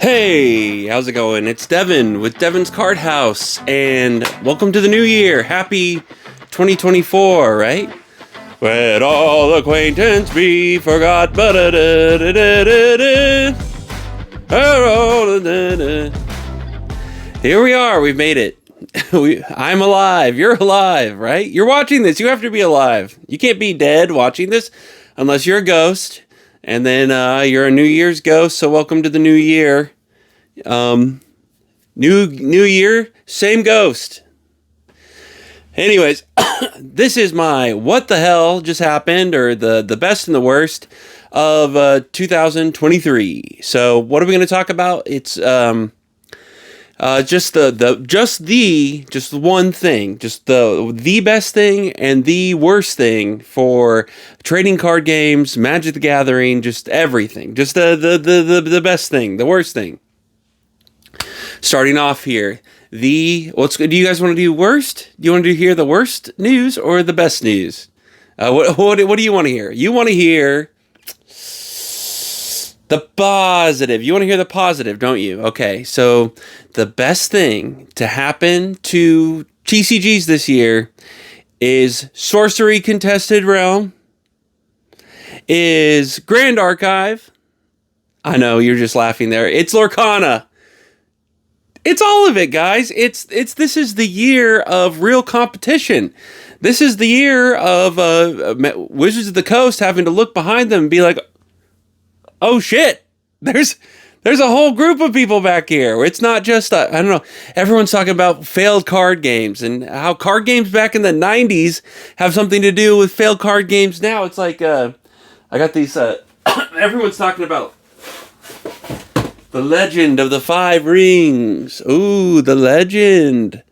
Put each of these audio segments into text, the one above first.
Hey, how's it going? It's Devin with Devin's Card House, and welcome to the new year. Happy 2024, right? Let all acquaintance be forgot. Here we are. We've made it. I'm alive. You're alive, right? You're watching this. You have to be alive. You can't be dead watching this unless you're a ghost. And then you're a New Year's ghost, so welcome to the new year. New year, same ghost. Anyways, this is my what the hell just happened, or the best and the worst of 2023. So what are we going to talk about? It's just one thing, just the best thing and the worst thing for trading card games, Magic the Gathering, just everything, just the best thing, the worst thing. Starting off here, do you guys want to do worst? Do you want to hear the worst news or the best news? What do you want to hear? You want to hear the positive. You want to hear the positive, don't you? Okay, so the best thing to happen to TCGs this year is Sorcery Contested Realm, is Grand Archive. I know, you're just laughing there. It's Lorcana. It's all of it, guys. This is the year of real competition. This is the year of Wizards of the Coast having to look behind them and be like, oh shit, there's a whole group of people back here. It's not just, I don't know, everyone's talking about failed card games and how card games back in the 90s have something to do with failed card games now. It's like, I got these, everyone's talking about the Legend of the Five Rings. Ooh, the Legend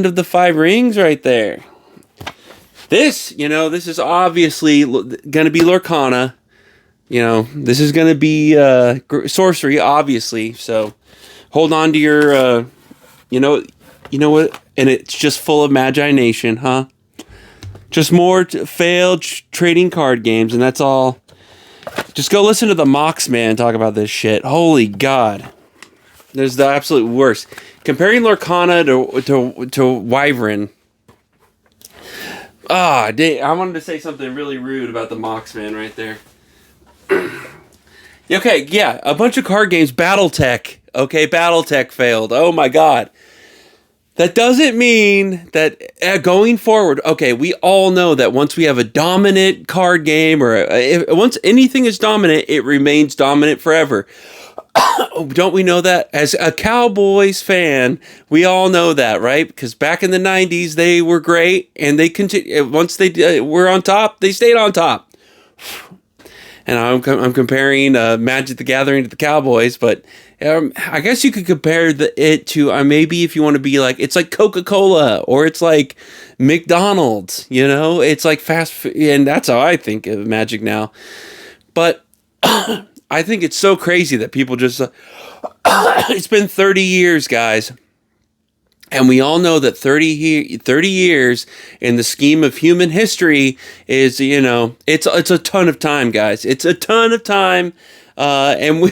of the Five Rings right there. This is obviously going to be Lorcana. This is going to be sorcery, obviously. So hold on to your, you know what? And it's just full of imagination, huh? Just more failed trading card games, and that's all. Just go listen to the Mox Man talk about this shit. Holy God. There's the absolute worst. Comparing Lorcana to Wyvern. I wanted to say something really rude about the Mox Man right there. Okay, yeah, a bunch of card games, Battletech. Okay, Battletech failed. Oh my God. That doesn't mean that going forward, okay, we all know that once we have a dominant card game, or once anything is dominant, it remains dominant forever. Don't we know that? As a Cowboys fan, we all know that, right? Because back in the 90s, they were great, and they once they were on top, they stayed on top. And I'm comparing Magic the Gathering to the Cowboys, but I guess you could compare it to maybe if you want to be like, it's like Coca-Cola or it's like McDonald's, it's like fast food, and that's how I think of Magic now. But I think it's so crazy that people just, it's been 30 years, guys. And we all know that 30 years in the scheme of human history is, it's a ton of time, guys. It's a ton of time. And we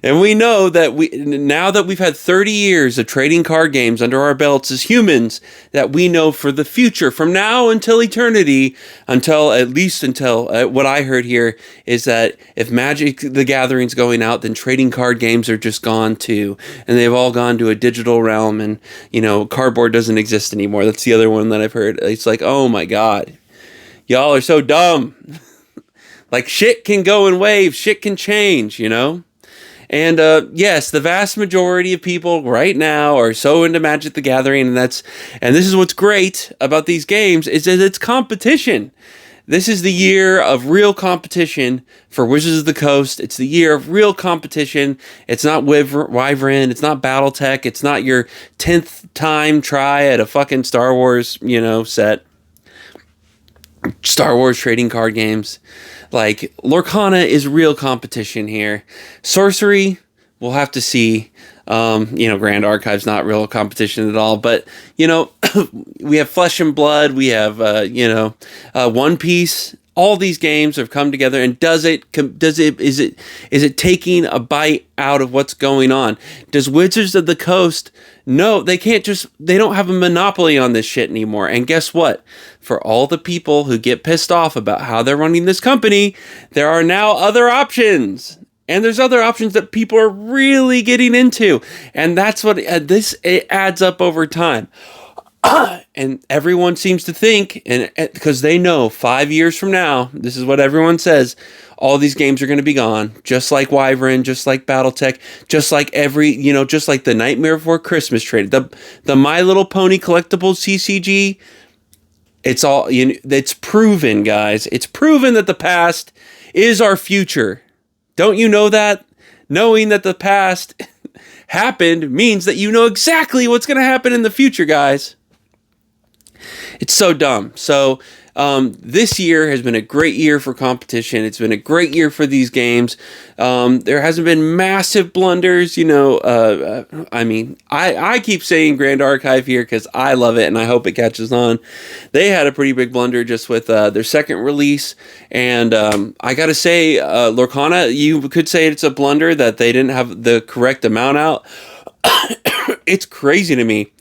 and we know that now that we've had 30 years of trading card games under our belts as humans, that we know for the future, from now until eternity, until what I heard here is that if Magic the Gathering's going out, then trading card games are just gone too, and they've all gone to a digital realm, and cardboard doesn't exist anymore. That's the other one that I've heard. It's like, oh my God, y'all are so dumb. Like, shit can go in waves, shit can change, And yes, the vast majority of people right now are so into Magic the Gathering, and this is what's great about these games, is that it's competition. This is the year of real competition for Wizards of the Coast. It's the year of real competition. It's not Wyvern, it's not Battletech, it's not your 10th time try at a fucking Star Wars, set. Star Wars trading card games. Like, Lorcana is real competition here. Sorcery, we'll have to see. Grand Archive's not real competition at all. But, we have Flesh and Blood. We have, One Piece. all these games have come together, and is it taking a bite out of what's going on? Does Wizards of the Coast? No, they don't have a monopoly on this shit anymore. And guess what? For all the people who get pissed off about how they're running this company, there are now other options. And there's other options that people are really getting into. And that's what it adds up over time. And everyone seems to think, and because they know 5 years from now, this is what everyone says, all these games are going to be gone, just like Wyvern, just like BattleTech, just like just like the Nightmare Before Christmas trade, the My Little Pony collectibles TCG. It's all, it's proven, guys. It's proven that the past is our future. Don't you know that? Knowing that the past happened means that you know exactly what's going to happen in the future, guys. It's so dumb. So this year has been a great year for competition. It's been a great year for these games. There hasn't been massive blunders. I keep saying Grand Archive here because I love it and I hope it catches on. They had a pretty big blunder just with their second release. And I got to say, Lorcana, you could say it's a blunder that they didn't have the correct amount out. It's crazy to me.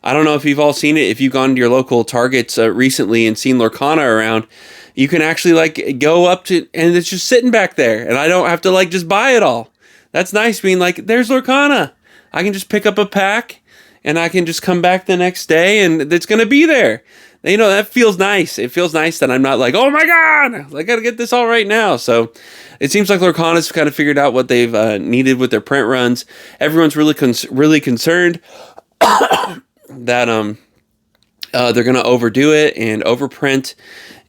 I don't know if you've all seen it. If you've gone to your local Targets recently and seen Lorcana around, you can actually go up to, and it's just sitting back there, and I don't have to just buy it all. That's nice being there's Lorcana. I can just pick up a pack, and I can just come back the next day, and it's going to be there. That feels nice. It feels nice that I'm not oh my God, I got to get this all right now. So it seems like Lorcana's kind of figured out what they've needed with their print runs. Everyone's really concerned that they're going to overdo it and overprint,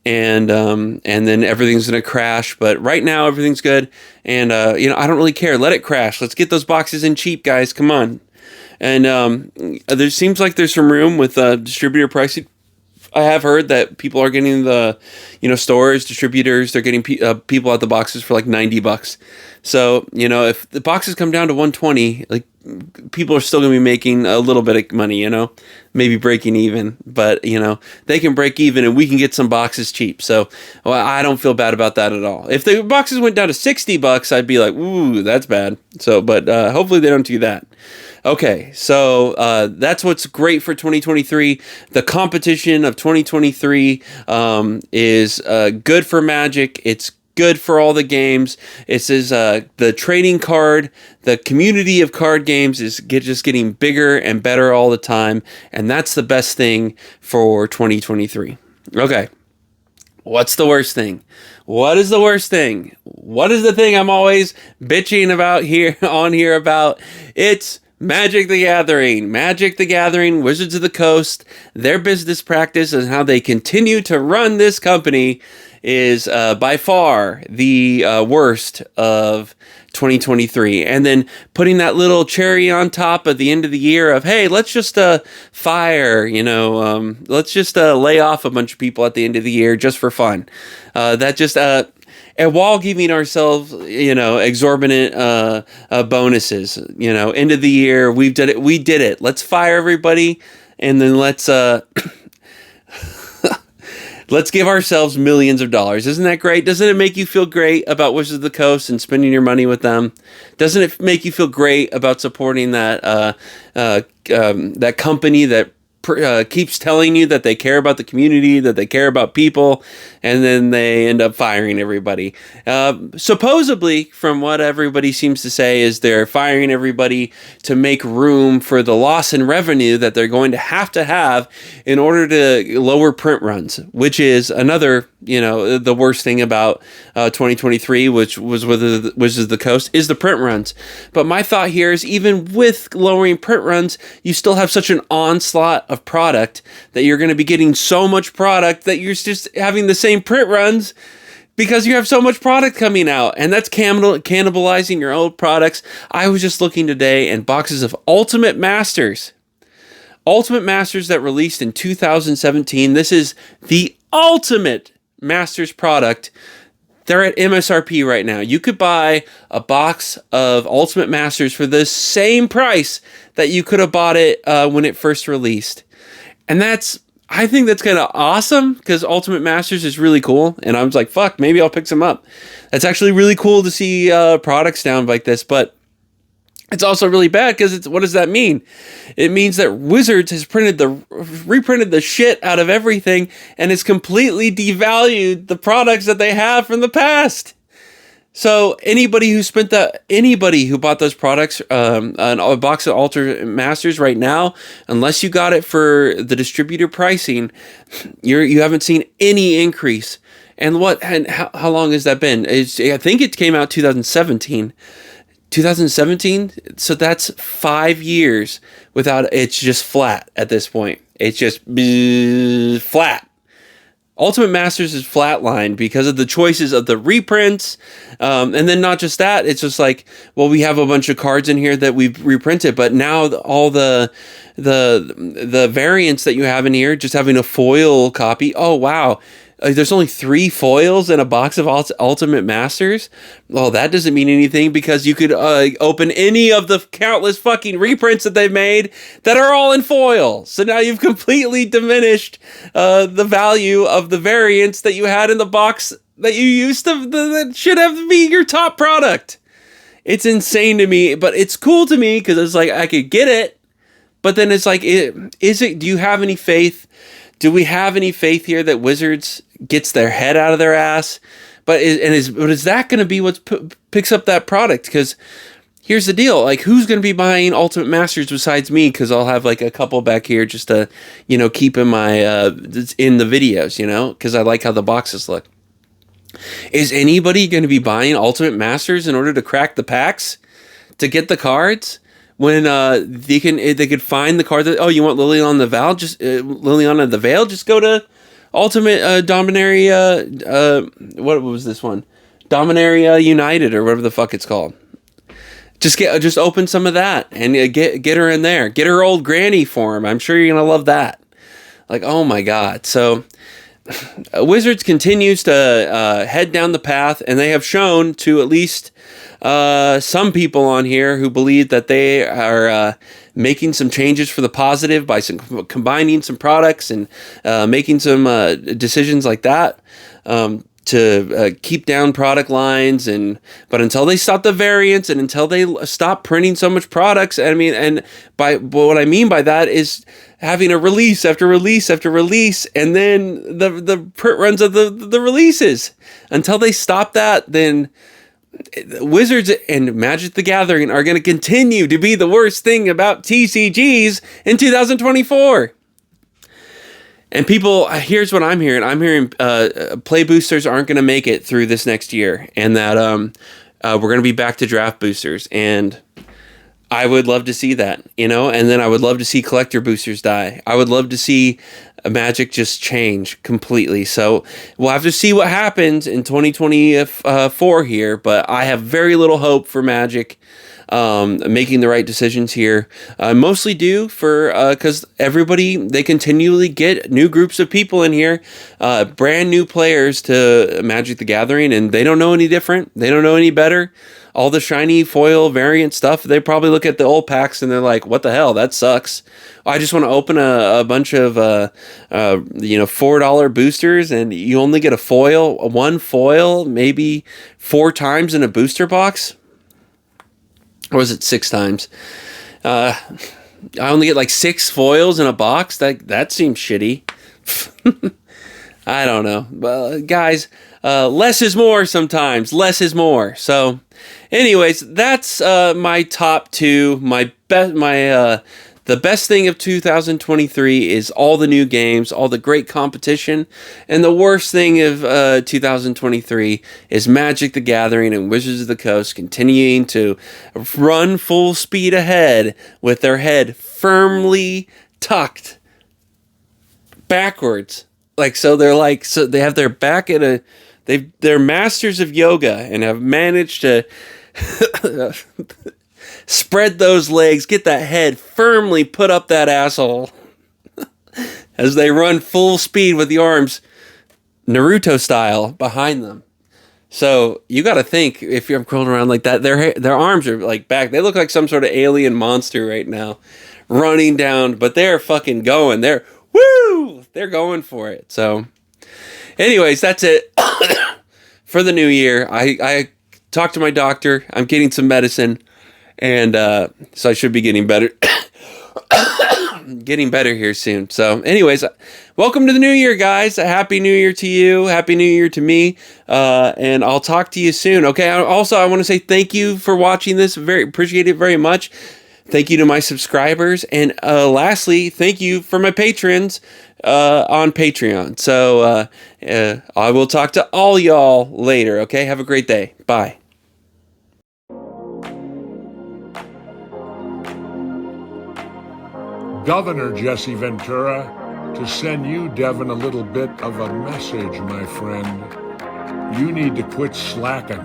and then everything's going to crash. But right now everything's good, and I don't really care. Let it crash. Let's get those boxes in cheap, guys. Come on. And there seems like there's some room with distributor pricing. I have heard that people are getting the, stores, distributors, they're getting people at the boxes for $90. So, if the boxes come down to 120, people are still going to be making a little bit of money, maybe breaking even, but they can break even and we can get some boxes cheap. So I don't feel bad about that at all. If the boxes went down to $60, I'd be like, ooh, that's bad. So, but hopefully they don't do that. Okay, so that's what's great for 2023. The competition of 2023 is good for Magic. It's good for all the games. It says the trading card, the community of card games is just getting bigger and better all the time, and that's the best thing for 2023. Okay, what's the worst thing? What is the worst thing? What is the thing I'm always bitching about here about? It's Magic the Gathering. Magic the Gathering, Wizards of the Coast, their business practice and how they continue to run this company is by far the worst of 2023. And then putting that little cherry on top at the end of the year of, hey, let's just fire, let's just lay off a bunch of people at the end of the year just for fun. And while giving ourselves, exorbitant bonuses, end of the year, we did it. Let's fire everybody, and then let's let's give ourselves millions of dollars. Isn't that great? Doesn't it make you feel great about Wizards of the Coast and spending your money with them? Doesn't it make you feel great about supporting that that company that keeps telling you that they care about the community, that they care about people, and then they end up firing everybody. Supposedly, from what everybody seems to say, is they're firing everybody to make room for the loss in revenue that they're going to have in order to lower print runs, which is another, the worst thing about 2023, which was with the Coast, is the print runs. But my thought here is, even with lowering print runs, you still have such an onslaught of product that you're going to be getting so much product that you're just having the same print runs because you have so much product coming out, and that's cannibalizing your old products. I was just looking today, and boxes of Ultimate Masters that released in 2017. This is the Ultimate Masters product. They're at MSRP right now. You could buy a box of Ultimate Masters for the same price that you could have bought it when it first released. And that's I think that's kind of awesome because Ultimate Masters is really cool. And I was like, fuck, maybe I'll pick some up. That's actually really cool to see products down like this. But it's also really bad because what does that mean? It means that Wizards has reprinted the shit out of everything and has completely devalued the products that they have from the past. So anybody who bought those products, a box of Ultimate Masters right now, unless you got it for the distributor pricing, you haven't seen any increase. And how long has that been? I think it came out 2017. 2017, so that's 5 years without. It's just flat at this point. It's just flat. Ultimate Masters is flatlined because of the choices of the reprints, and then not just that. It's just like, well, we have a bunch of cards in here that we've reprinted, but now all the variants that you have in here, just having a foil copy. Oh wow. There's only 3 foils in a box of Ultimate Masters. Well, that doesn't mean anything because you could open any of the countless fucking reprints that they've made that are all in foil. So now you've completely diminished the value of the variants that you had in the box that you used to, that should have to be your top product. It's insane to me, but it's cool to me because it's like, I could get it, but then it's like, do you have any faith? Do we have any faith here that Wizards gets their head out of their ass? But is that going to be what picks up that product? Because here's the deal: like, who's going to be buying Ultimate Masters besides me? Because I'll have like a couple back here just to, keep in my in the videos, because I like how the boxes look. Is anybody going to be buying Ultimate Masters in order to crack the packs to get the cards? When they could find the card that, you want Liliana the Veil, just go to Ultimate Dominaria. What was this one? Dominaria United or whatever the fuck it's called. Just open some of that and get her in there. Get her old granny form. I'm sure you're gonna love that. Like, oh my god. So Wizards continues to head down the path, and they have shown to at least some people on here who believe that they are making some changes for the positive by combining some products and making some decisions like that to keep down product lines. But until they stop the variants and until they stop printing so much products, but what I mean by that is having a release after release after release, and then the print runs of the releases. Until they stop that, then Wizards and Magic the Gathering are going to continue to be the worst thing about TCGs in 2024. And people, here's what I'm hearing. I'm hearing play boosters aren't going to make it through this next year, and that we're going to be back to draft boosters. And I would love to see that, and then I would love to see collector boosters die. I would love to see Magic just change completely. So we'll have to see what happens in 2024 here, but I have very little hope for Magic making the right decisions here. Mostly due for because they continually get new groups of people in here, brand new players to Magic the Gathering, and they don't know any different. They don't know any better. All the shiny foil variant stuff, they probably look at the old packs and they're like, what the hell, that sucks. I just want to open a bunch of $4 boosters, and you only get one foil, maybe 4 times in a booster box. Or was it 6 times? I only get like 6 foils in a box. That seems shitty. I don't know. Well, guys, less is more sometimes. Less is more. So, anyways, that's my top 2. The best thing of 2023 is all the new games, all the great competition, and the worst thing of 2023 is Magic the Gathering and Wizards of the Coast continuing to run full speed ahead with their head firmly tucked backwards. So they have their back they're masters of yoga and have managed to spread those legs, get that head firmly put up that asshole as they run full speed with the arms Naruto style behind them. So you got to think, if you're crawling around like that, their arms are like back. They look like some sort of alien monster right now running down, but they're fucking going. They're They're going for it. So, anyways, that's it for the new year. I talked to my doctor. I'm getting some medicine, and so I should be getting better. Getting better here soon. So, anyways, welcome to the new year, guys. A happy new year to you. Happy new year to me. And I'll talk to you soon. Okay. Also, I want to say thank you for watching this. Appreciate it very much. Thank you to my subscribers. And lastly, thank you for my patrons on Patreon. So I will talk to all y'all later. Okay. Have a great day. Bye. Governor Jesse Ventura, to send you, Devin, a little bit of a message, my friend. You need to quit slacking.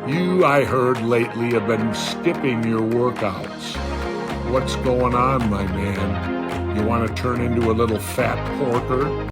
You, I heard lately, have been skipping your workouts. What's going on, my man? You want to turn into a little fat porker?